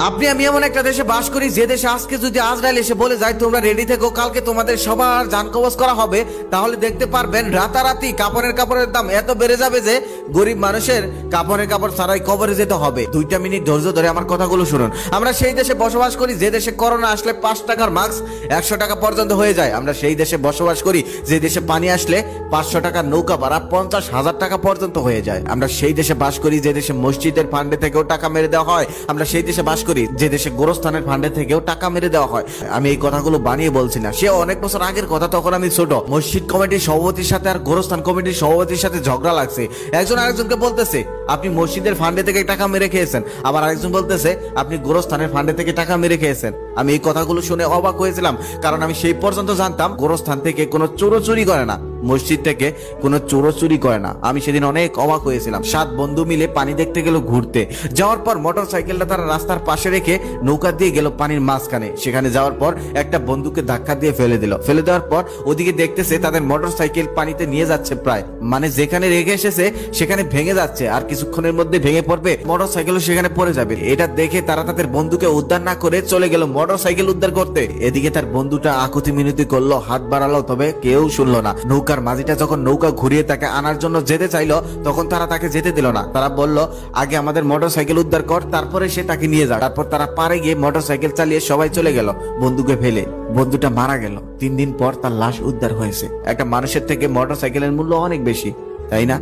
আপনি আমি এমন একটা দেশে বাস করি যে দেশে আজকে যদি আজরাইল এসে বলে যায় তোমরা রেডি থেকো, কালকে তোমাদের সবার জান কবজ করা হবে, তাহলে দেখতে পারবেন রাতারাতি কাপড়ের দাম এত বেড়ে যাবে যে গরিব মানুষের কাপড় ছাড়াই কবরে যেতে হবে। 2টা মিনিট ধৈর্য ধরে আমার কথাগুলো শুনুন। আমরা সেই দেশে বসবাস করি যে দেশে করোনা আসলে 5 টাকার মাস্ক 100 টাকা পর্যন্ত হয়ে যায়। আমরা সেই দেশে বসবাস করি যে দেশে পানি আসলে 500 টাকার নৌকা ভাড়া 50,000 টাকা পর্যন্ত হয়ে যায়। আমরা সেই দেশে বাস করি যে দেশে মসজিদের ফান্ডে থেকেও টাকা মেরে দেওয়া হয়। আমরা সেই দেশে বাস করি যে দেশে গোরস্থানের ফান্ডে থেকেও টাকা মেরে দেওয়া হয়। আমি এই কথাগুলো বানিয়ে বলছি না, সে অনেক বছর আগের কথা, তখন আমি ছোট। মসজিদ কমিটির সভাপতির সাথে আর গোরস্থান কমিটির সভাপতির সাথে ঝগড়া লাগছে। একজন আরেকজনকে বলতেছে আপনি মসজিদের ফান্ডে থেকে টাকা মেরে খেয়েছেন, আবার আরেকজন বলতেছে আপনি গোরস্থানের ফান্ডে থেকে টাকা মেরে খেয়েছেন। আমি এই কথাগুলো শুনে অবাক হয়েছিলাম, কারণ আমি সেই পর্যন্ত জানতাম গোরস্থান থেকে কোনো চুরি করে না, মসজিদ থেকে কোনো চুরি করে না। আমি সেদিন অনেক অবাক হয়েছিলাম। 7 বন্ধু মিলে পানি দেখতে গেল ঘুরতে, যাওয়ার পর মোটর সাইকেলটা তারা রাস্তার পাশে রেখে নৌকা দিয়ে গেল পানির মাঝখানে। সেখানে যাওয়ার পর একটা বন্ধুকে ধাক্কা দিয়ে ফেলে দিল। ফেলে দেওয়ার পর ওদিকে দেখতেছে তাদের মোটর সাইকেল পানিতে নিয়ে যাচ্ছে, প্রায় মানে যেখানে রেখে এসেছে সেখানে ভেঙে যাচ্ছে, আর কিছুক্ষণের মধ্যে ভেঙে পড়বে, মোটর সাইকেলও সেখানে পড়ে যাবে। এটা দেখে তারা তাদের বন্ধুকে উদ্ধার না করে চলে গেল মোটর সাইকেল উদ্ধার করতে। এদিকে তার বন্ধুটা আকুতি মিনতি করলো, হাত বাড়ালো, তবে কেউ শুনলো না। নৌকার মাঝিটা যখন নৌকা ঘুরিয়ে তাকে আনার জন্য যেতে চাইলো, তখন তারা তাকে যেতে দিল না। তারা বলল আগে আমাদের মোটর সাইকেল উদ্ধার কর, তারপরে সে তাকে নিয়ে যাক। তারপর তারা পারে গিয়ে মোটর সাইকেল চালিয়ে সবাই চলে গেল, বন্ধুকে ফেলে। বন্ধুটা মারা গেল। 3 দিন পর তার লাশ উদ্ধার হয়েছে। একটা মানুষের থেকে মোটর সাইকেলের মূল্য অনেক বেশি, তাই না?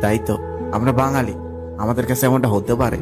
তাই তো আমরা বাঙালি, আমাদের কাছে এমনটা হতে পারে।